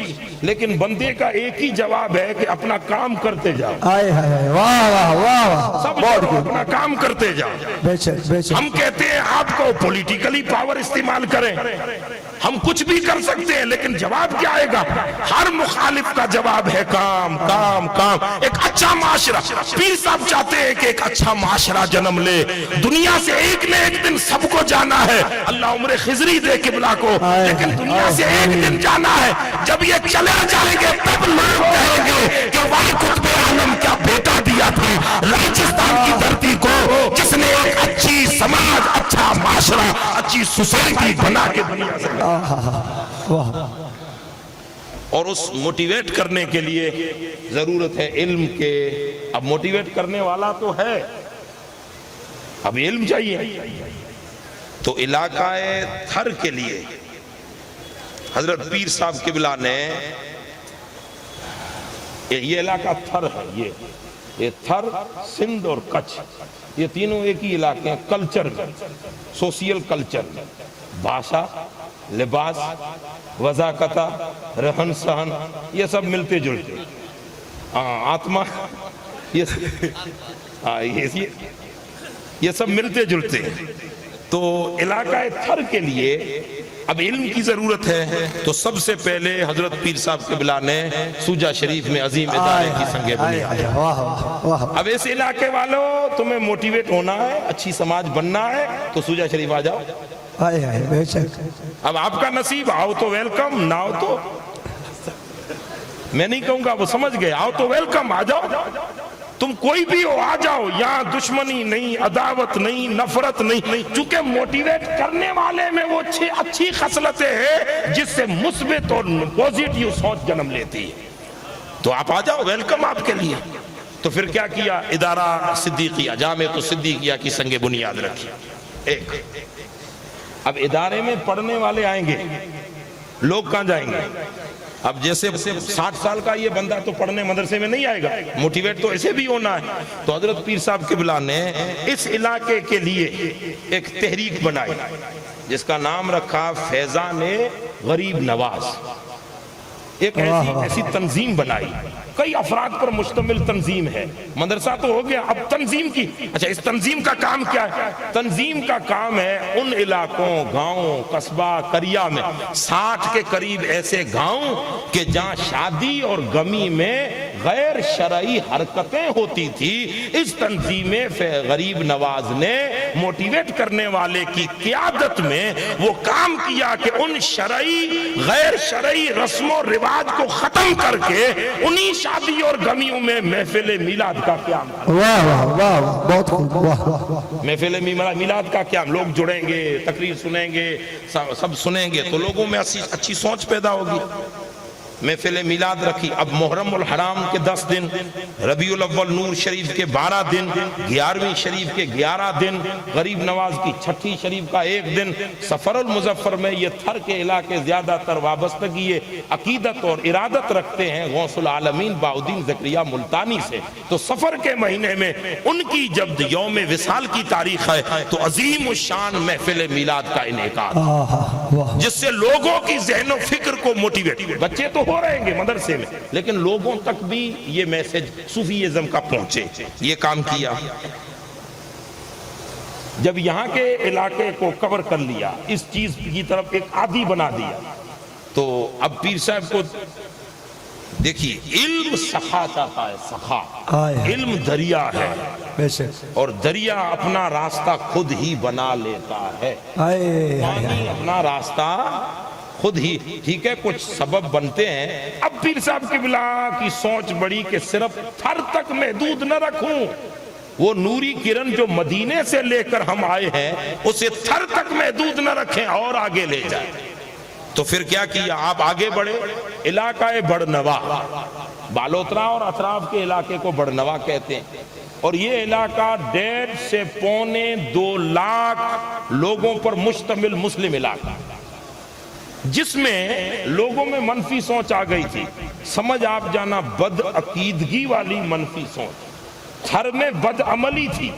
لیکن بندے کا ایک ہی جواب ہے کہ اپنا کام کرتے جاؤ. آئے ہائے, واہ واہ واہ, سب چھوڑو, اپنا کام کرتے جاؤ. بے شک بے شک. ہم کہتے ہیں آپ کو پولیٹیکلی پاور استعمال کریں, ہم کچھ بھی کر سکتے ہیں, لیکن جواب کیا آئے گا؟ ہر مخالف کا جواب ہے کام کام کام. ایک اچھا معاشرہ, پیر صاحب چاہتے ہیں کہ ایک اچھا معاشرہ جنم لے. دنیا سے ایک نہ ایک دن سب کو جانا ہے, اللہ عمر خضری دے قبلہ کو, لیکن دنیا سے ایک دن جانا ہے. جب یہ چلے جائیں گے تب لوگ کہیں گے کہ واہ قطب عالم کیا بیٹا دیا تھا راجستھان کی دھرتی کو, جس نے ایک اچھی سماج, اچھا معاشرہ, اچھی سوسائٹی بنا کے دنیا سے. اور اس موٹیویٹ کرنے کے لیے ضرورت ہے علم کے. اب موٹیویٹ کرنے والا تو ہے, اب علم چاہیے. تو علاقہ تھر کے لیے حضرت پیر صاحب قبلہ نے یہ علاقہ تھر ہے، یہ تھر، سندھ اور کچھ، یہ تینوں ایک ہی علاقے ہیں کلچر میں، سوشیل کلچر میں، بھاشا، لباس، وضاقتہ، رہن سہن، یہ سب ملتے جلتے، آتما، یہ سب ملتے جلتے ہیں۔ تو علاقہ تھر کے لیے اب علم کی ضرورت ہے، تو سب سے پہلے حضرت پیر صاحب قبلہ نے سوجا شریف میں عظیم ادارے کی سنگ بنیاد۔ واہ واہ، اب اس علاقے والوں تمہیں موٹیویٹ ہونا ہے، اچھی سماج بننا ہے، تو سوجا شریف آ جاؤ۔ آئے آئے بے شک، اب آپ کا نصیب، آؤ تو ویلکم، نہ آؤ تو میں نہیں کہوں گا، وہ سمجھ گئے، آؤ تو ویلکم، آ جاؤ، تم کوئی بھی ہو آ جاؤ، یہاں دشمنی نہیں، عداوت نہیں، نفرت نہیں، چونکہ موٹیویٹ کرنے والے میں وہ اچھی خصلتیں ہیں جس سے مثبت اور پوزیٹیو سوچ جنم لیتی ہے، تو آپ آ جاؤ، ویلکم آپ کے لیے۔ تو پھر کیا کیا؟ ادارہ صدیقیہ، جامعہ صدیقیہ کی سنگ بنیاد رکھی۔ ایک اب ادارے میں پڑھنے والے آئیں گے، لوگ کہاں جائیں گے؟ اب جیسے 60 سال کا یہ بندہ تو پڑھنے مدرسے میں نہیں آئے گا، موٹیویٹ تو ایسے بھی ہونا ہے۔ تو حضرت پیر صاحب قبلہ نے اس علاقے کے لیے ایک تحریک بنائی جس کا نام رکھا فیضان غریب نواز۔ ایک ایسی تنظیم بنائی، کئی افراد پر مشتمل تنظیم ہے، مدرسہ تو ہو گیا، اب تنظیم کی، اچھا اس تنظیم کا کام کیا ہے؟ تنظیم کا کام ہے ان علاقوں، گاؤں، قصبہ، قریہ میں 60 کے قریب ایسے گاؤں کہ جہاں شادی اور غمی میں غیر شرعی حرکتیں ہوتی تھی، اس تنظیم غریب نواز نے موٹیویٹ کرنے والے کی قیادت میں وہ کام کیا کہ ان شرعی غیر شرعی رسم و رواج کو ختم کر کے انہی شادی اور غمیوں میں محفل میلاد کا قیام۔ واہ واہ واہ، بہت خوب، واہ واہ، محفل میلاد کا قیام، لوگ جڑیں گے، تقریر سنیں گے، سب سنیں گے، تو لوگوں میں اچھی سوچ پیدا ہوگی۔ محفل میلاد رکھی۔ اب محرم الحرام کے 10 دن، ربیع الاول نور شریف کے 12 دن، 11ویں شریف کے 11 دن، غریب نواز کی 6 شریف کا 1 دن، سفر المظفر میں یہ تھر کے علاقے زیادہ تر وابستگی عقیدت اور ارادت رکھتے ہیں غوث العالمین بہاؤالدین زکریا ملتانی سے، تو سفر کے مہینے میں ان کی جب یوم وصال کی تاریخ ہے تو عظیم الشان محفل میلاد کا انعقاد، جس سے لوگوں کی ذہن و فکر کو موٹیویٹ، بچے تو ہو رہے ہیں مدرسے میں لیکن لوگوں تک بھی یہ میسج صوفیزم کا پہنچے، یہ کام کیا۔ جب یہاں کے علاقے کو کور کر لیا، اس چیز کی طرف ایک عادی بنا دیا، تو اب پیر صاحب کو دیکھیے، علم سخا چاہتا ہے، سخا، علم دریا ہے، اور دریا اپنا راستہ خود ہی بنا لیتا ہے، پانی اپنا راستہ خود ہی، ٹھیک ہے کچھ سبب بنتے ہیں۔ اب پیر صاحب قبلہ کی سوچ بڑی کہ صرف تھر تک محدود نہ رکھوں، وہ نوری کرن جو مدینے سے لے کر ہم آئے ہیں اسے تھر تک محدود نہ رکھیں اور آگے لے جائیں۔ تو پھر کیا کیا؟ آپ آگے بڑھے، علاقہ بڑنوا، بالوترا اور اطراف کے علاقے کو بڑنوا کہتے ہیں، اور یہ علاقہ 1.5 سے 2.25 لاکھ لوگوں پر مشتمل مسلم علاقہ، جس میں لوگوں میں منفی سوچ آ گئی تھی، سمجھ آپ جانا بد عقیدگی والی منفی سوچ، تھر میں بد عملی تھی،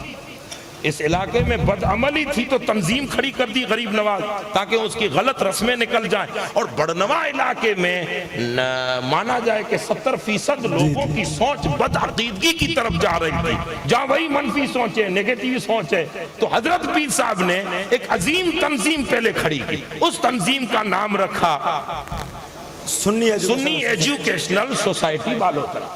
اس علاقے میں بد عملی تھی، تو تنظیم کھڑی کر دی غریب نواز تاکہ اس کی غلط رسمیں نکل جائیں، اور بڑنوا علاقے میں مانا جائے کہ 70% لوگوں کی سوچ بد عقیدگی کی طرف جا رہی تھی، جہاں وہی منفی سوچ ہے، نیگیٹیو سوچ ہے، تو حضرت پیر صاحب نے ایک عظیم تنظیم پہلے کھڑی کی، اس تنظیم کا نام رکھا سنی ایجوکیشنل سوسائٹی بالوترا۔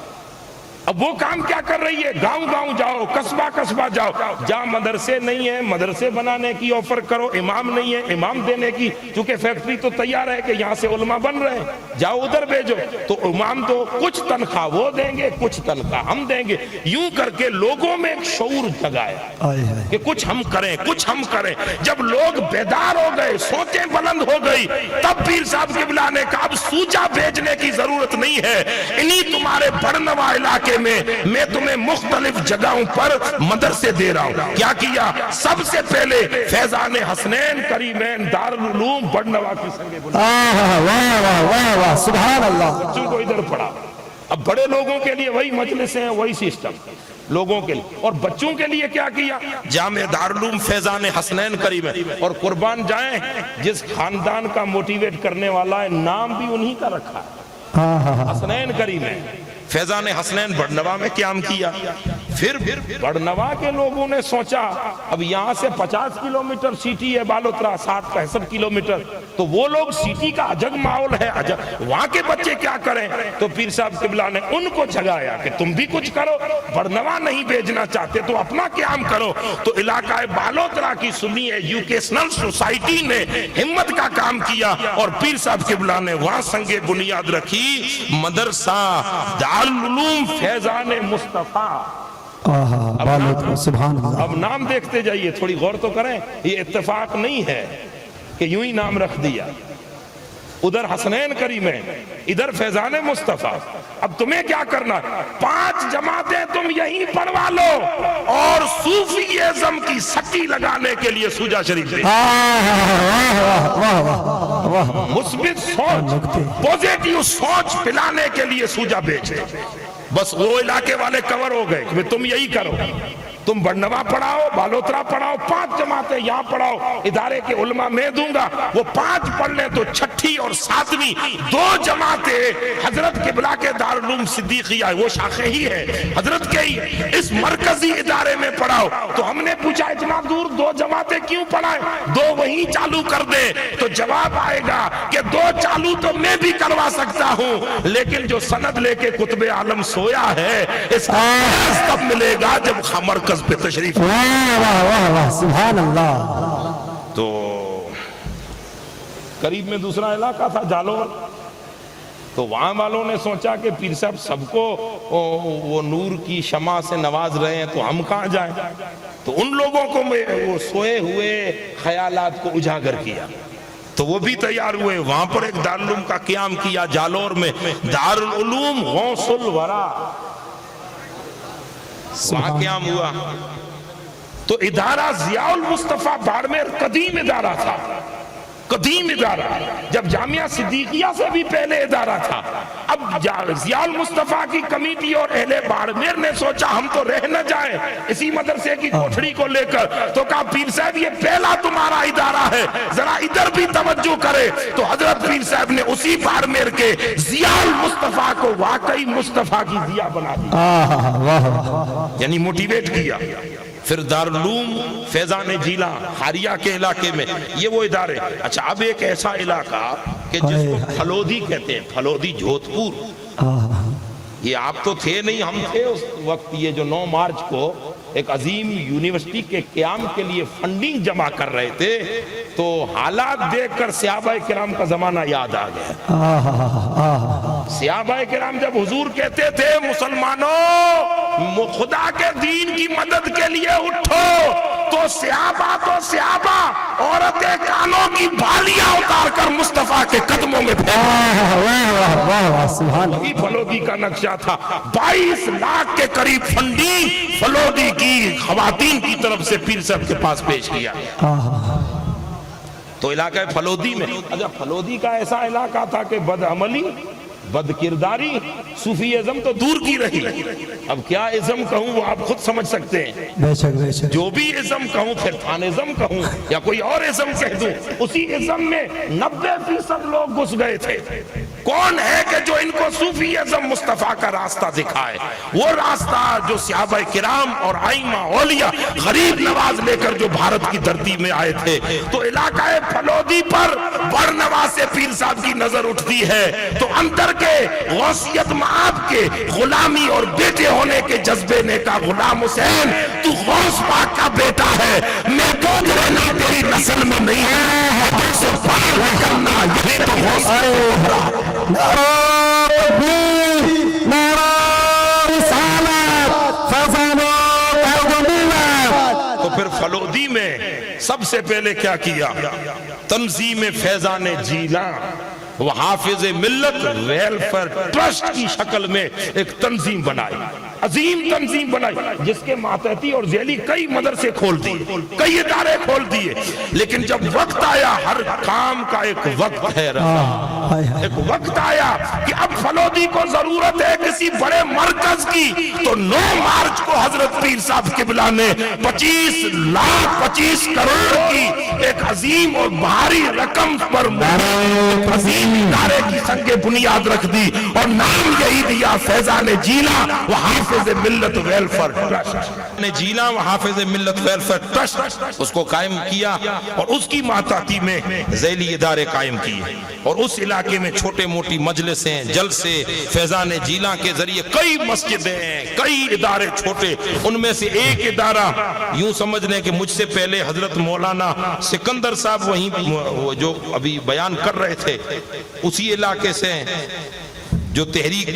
اب وہ کام کیا کر رہی ہے؟ گاؤں گاؤں جاؤ، قصبہ قصبہ جاؤ، جہاں مدرسے نہیں ہیں مدرسے بنانے کی آفر کرو، امام نہیں ہے امام دینے کی، چونکہ فیکٹری تو تیار ہے کہ یہاں سے علماء بن رہے ہیں، جاؤ ادھر بھیجو، تو امام تو کچھ تنخواہ وہ دیں گے کچھ تنخواہ ہم دیں گے، یوں کر کے لوگوں میں ایک شعور جگایا کہ کچھ ہم کریں کچھ ہم کریں۔ جب لوگ بیدار ہو گئے، سوچیں بلند ہو گئی، تب پیر صاحب قبلہ نے کہا اب سوجا بھیجنے کی ضرورت نہیں ہے، انہی تمہارے بڑنوا علاقے میں تمہیں مختلف جگہوں پر مدرسے دے رہا ہوں۔ کیا کیا؟ سب سے پہلے فیضان حسنین کریمین دارالعلوم بڑنوا کی سنگ بنیاد، واہ واہ واہ واہ، سبحان اللہ، بچوں کو ادھر پڑھا، اب بڑے لوگوں کے لیے وہی مجلسیں ہیں، وہی سسٹم لوگوں کے لیے، اور بچوں کے لیے کیا کیا؟ جامع دارالعلوم فیضان حسنین کریم ہے، اور قربان جائیں جس خاندان کا موٹیویٹ کرنے والا ہے نام بھی انہی کا رکھا ہے، حسنین کریم ہے۔ فیضان حسنین بڑنوا میں قیام کیا، پھر بڑنوا کے لوگوں نے سوچا اب یہاں سے 50 کلومیٹر سٹی ہے بالوترا، 60-65 کلومیٹر، تو وہ لوگ سٹی کا عجب ماحول ہے، عجب وہاں کے بچے کیا کریں؟ تو پیر صاحب قبلہ نے ان کو جگایا کہ تم بھی کچھ کرو، بڑنوا نہیں بھیجنا چاہتے تو اپنا قیام کرو۔ تو علاقہ بالوترا کی سنی ایجوکیشنل سوسائٹی نے ہمت کا کام کیا، اور پیر صاحب قبلہ نے وہاں سنگ بنیاد رکھی مدرسہ دارالعلوم فیضان مصطفیٰ۔ سبحان اللہ۔ اب نام دیکھتے جائیے، تھوڑی غور تو کریں، یہ اتفاق نہیں ہے کہ یوں ہی نام رکھ دیا، ادھر حسنین کریم ہے، ادھر فیضان مصطفیٰ۔ اب تمہیں کیا کرنا؟ 5 جماعتیں تم یہیں پڑھوا لو، اور صوفیزم کی سٹی لگانے کے لیے سوجا شریف دے، مثبت سوچ، پوزیٹیو سوچ پلانے کے لیے سوجا بیچ دے۔ بس وہ علاقے والے کور ہو گئے کہ تم یہی کرو، تم بڑنوا پڑھاؤ، بالوترا پڑھاؤ، 5 جماعتیں یہاں پڑھاؤ، ادارے کے علماء میں دوں گا، وہ 5 پڑھ لیں تو 6ٹھی اور 7ویں 2 جماعتیں حضرت قبلہ کے دارالعلوم صدیقیہ، وہ شاخیں ہی ہے حضرت کے ہی، اس مرکزی ادارے میں پڑھاؤ۔ تو ہم نے پوچھا اتنا دور 2 جماعتیں کیوں پڑھائیں، 2 وہیں چالو کر دے، تو جواب آئے گا کہ 2 چالو تو میں بھی کروا سکتا ہوں، لیکن جو سند لے کے قطب عالم سویا ہے اس کا تب ملے گا جب مرکز پہ تشریف۔ سبحان اللہ۔ تو قریب میں دوسرا علاقہ تھا جالور، تو وہاں والوں نے سوچا کہ پیر صاحب سب کو وہ نور کی شمع سے نواز رہے ہیں تو ہم کہاں جائیں، تو ان لوگوں کو وہ سوئے ہوئے خیالات کو اجاگر کیا، تو وہ بھی تیار ہوئے، وہاں پر ایک دارالعلوم کا قیام کیا جالور میں، دارالعلوم غوث الورا، وہاں قیام ہوا۔ تو ادارہ ضیاء المصطفیٰ باڑمیر قدیم ادارہ تھا، قدیم ادارہ، جب جامعہ صدیقیہ سے بھی پہلے ادارہ تھا۔ اب ضیاء المصطفیٰ کی کمیٹی اور اہل باڑمیر نے سوچا ہم تو رہ نہ جائیں اسی مدرسے کی کوٹھڑی کو لے کر، تو کہا پیر صاحب یہ پہلا تمہارا ادارہ ہے، ذرا ادھر بھی توجہ کرے۔ تو حضرت پیر صاحب نے اسی باڑمیر کے ضیاء المصطفیٰ کو واقعی مصطفیٰ کی ضیاء بنا دیا، یعنی موٹیویٹ کیا۔ پھر دارالعلوم فیضان جیلہ خاریہ کے علاقے میں، یہ وہ ادارے۔ اچھا اب ایک ایسا علاقہ کہ جس کو پھلودی کہتے ہیں، پھلودی جھوتپور، یہ آپ تو تھے نہیں، ہم تھے اس وقت، یہ جو 9 مارچ کو ایک عظیم یونیورسٹی کے قیام کے لیے فنڈنگ جمع کر رہے تھے، تو حالات دیکھ کر صحابہ کرام کا زمانہ یاد آ گیا۔ صحابہ کرام جب حضور کہتے تھے مسلمانوں خدا کے دین کی مدد کے لیے اٹھو، تو صحابہ عورتیں کانوں کی بالیاں اتار کر مصطفیٰ کے قدموں میں وہی فلودی کا نقشہ تھا۔ 22 لاکھ کے قریب فنڈنگ فلودی کی خواتین کی طرف سے پیر صاحب کے پاس پیش کیا۔ تو علاقہ فلودی میں، اچھا فلودی کا ایسا علاقہ تھا کہ بد عملی، بد کرداری، صوفی ازم تو دور کی رہی، اب کیا ازم کہوں وہ آپ خود سمجھ سکتے ہیں، بے شک بے شک، جو بھی ازم کہوں، پھر تھان ازم کہوں یا کوئی اور ازم کہہ دوں، اسی ازم میں 90% لوگ گھس گئے تھے۔ کون ہے کہ جو ان کو صوفی ازم مصطفیٰ کا راستہ دکھائے، وہ راستہ جو صحابہ کرام اور ائمہ اولیاء غریب نواز لے کر جو بھارت کی دھرتی میں آئے تھے۔ تو علاقہ فلودی پر برنوا سے پیر صاحب کی نظر اٹھتی ہے، تو اندر کے غوثیت معاب کے غلامی اور بیٹے ہونے کے جذبے نے کہا غلام حسین تو غوث پاک کا بیٹا ہے، میں دودھ لینا تیری نسل میں نہیں ہے، تو سے پار کرنا یہی تو غوث پاک۔ تو پھر فلودی میں سب سے پہلے کیا کیا؟ تنظیم فیضان جیلہ وہ حافظ ملت ویلفیئر ٹرسٹ کی شکل میں ایک تنظیم بنائی۔ عظیم تنظیم بنائی جس کے ماتحتی اور ذیلی کئی مدرسے کھول دیے، کئی ادارے کھول دیے، لیکن جب وقت آیا، ہر کام کا ایک وقت ہے رضا، ایک وقت آیا کہ اب فلودی کو ضرورت ہے کسی بڑے مرکز کی، تو 9 مارچ کو حضرت پیر صاحب قبلہ نے 25 کروڑ کی ایک عظیم اور بھاری رقم پر عظیم ادارے کی سنگ بنیاد رکھ دی اور نام یہی دیا فیضان جیلہ و حافظ ملت ویلفر ٹرسٹ نے جیلہ و حافظ ملت ویلفر ٹرسٹ اس کو قائم کیا اور اس کی ماتحتی میں ذیلی ادارے قائم کیے اور اس علاقے میں چھوٹے موٹی مجلسیں جلسے فیضان جیلہ کے ذریعے کئی مسجدیں کئی ادارے چھوٹے ان میں سے ایک ادارہ یوں سمجھ لیں کہ مجھ سے پہلے حضرت مولانا سکندر صاحب وہیں جو ابھی بیان کر رہے تھے اسی علاقے سے جو تحریک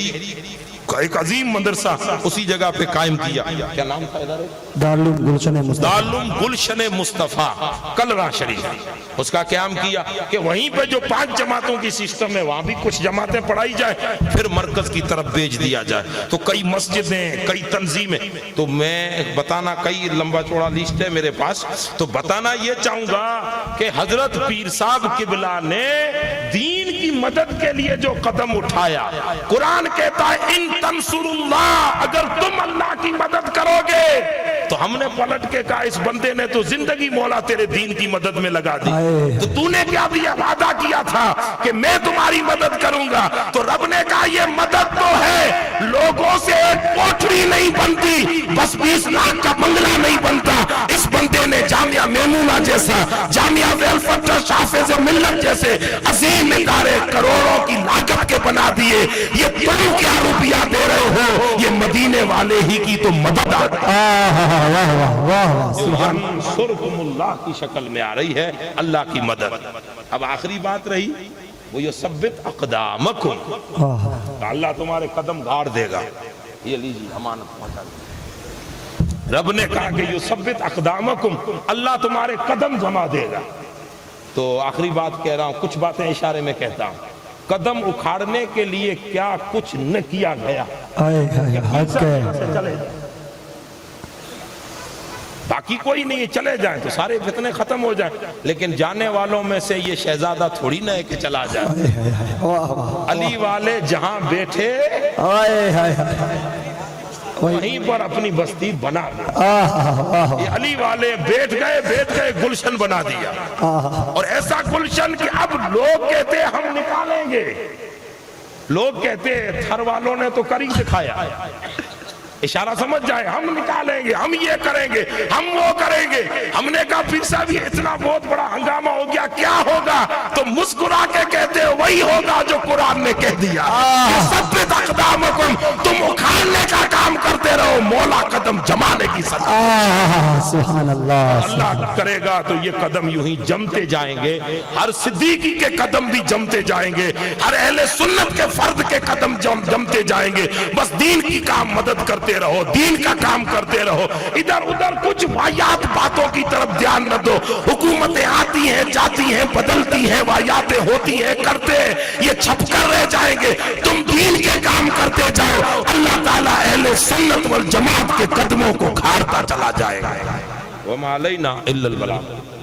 ایک عظیم مدرسہ اسی جگہ پہ قائم کیا کیا نام تھا ادارے دارالعلوم گلشن مصطفیٰ دارالعلوم گلشن مصطفیٰ کلرا شریف اس کا قیام کیا کہ وہیں پہ جو 5 جماعتوں کی سسٹم ہے وہاں بھی کچھ جماعتیں پڑھائی جائیں پھر مرکز کی طرف بھیج دیا جائے تو کئی مسجدیں کئی تنظیمیں تو میں بتانا کئی لمبا چوڑا لسٹ ہے میرے پاس تو بتانا یہ چاہوں گا کہ حضرت پیر صاحب قبلہ نے دین کی مدد کے لیے جو قدم اٹھایا قرآن کہتا ہے ان تنصر اللہ اگر تم اللہ کی مدد کرو گے تو ہم نے پلٹ کے کہا اس بندے نے تو زندگی مولا تیرے دین کی مدد میں لگا دی تو نے کیا دیا وعدہ کیا تھا کہ میں تمہاری مدد کروں گا تو رب نے کہا یہ مدد تو ہے لوگوں سے ایک کوٹھڑی نہیں بنتی بس 20 لاکھ کا بنگلہ نہیں بنتا اس بندے نے جامعہ میمونہ جیسا جامعہ ویلفر ٹرسٹ حافظ ملت جیسے عظیم ادارے کروڑوں کی لاگت کے بنا دیے یہ تم کیا روپیہ دے رہے ہو یہ مدینے والے ہی کی تو مدد سرکم اللہ کی شکل میں آ رہی ہے اللہ کی مدد اب آخری بات رہی وہ یہ ثبت اقدامکم اللہ تمہارے قدم گاڑ دے گا یہ لیجیے امانت پہنچا دے رب نے کہا کہ یہ ثبت اقدامکم اللہ تمہارے قدم جما دے گا تو آخری بات کہہ رہا ہوں کچھ باتیں اشارے میں کہتا ہوں قدم اکھاڑنے کے لیے کیا کچھ نہ کیا گیا باقی کوئی نہیں چلے جائیں تو سارے فتنے ختم ہو جائیں لیکن جانے والوں میں سے یہ شہزادہ تھوڑی نہ ہے کہ چلا جائے علی والے جہاں بیٹھے وہیں پر اپنی بستی بنا یہ علی والے بیٹھ گئے گلشن بنا دیا اور ایسا گلشن کہ اب لوگ کہتے ہم نکالیں گے لوگ کہتے تھر والوں نے تو کری دکھایا اشارہ سمجھ جائے ہم نکالیں گے ہم یہ کریں گے ہم وہ کریں گے ہم نے کہا پھر صاحب یہ اتنا بہت بڑا ہنگامہ ہو گیا کیا ہوگا تو مسکرا کے کہتے وہی ہوگا جو قرآن نے کہہ دیا ثبت اقدامکم تم اکھاڑنے کا کام کرتے رہو مولا قدم جمانے کی سزا سبحان اللہ اللہ کرے گا تو یہ قدم یوں ہی جمتے جائیں گے ہر صدیقی کے قدم بھی جمتے جائیں گے ہر اہل سنت کے فرد کے قدم جمتے جائیں گے بس دین کی کام مدد کرتے رہو دین کا کام کرتے رہو ادھر ادھر کچھ وایات باتوں کی طرف دھیان نہ دو حکومتیں آتی ہیں جاتی ہیں بدلتی ہیں وایاتیں ہوتی ہیں کرتے ہیں یہ چھپ کر رہ جائیں گے تم دین کے کام کرتے جاؤ اللہ تعالیٰ اہل سنت والجماعت کے قدموں کو کھاڑتا چلا جائے گا وما علینا الا البلاغ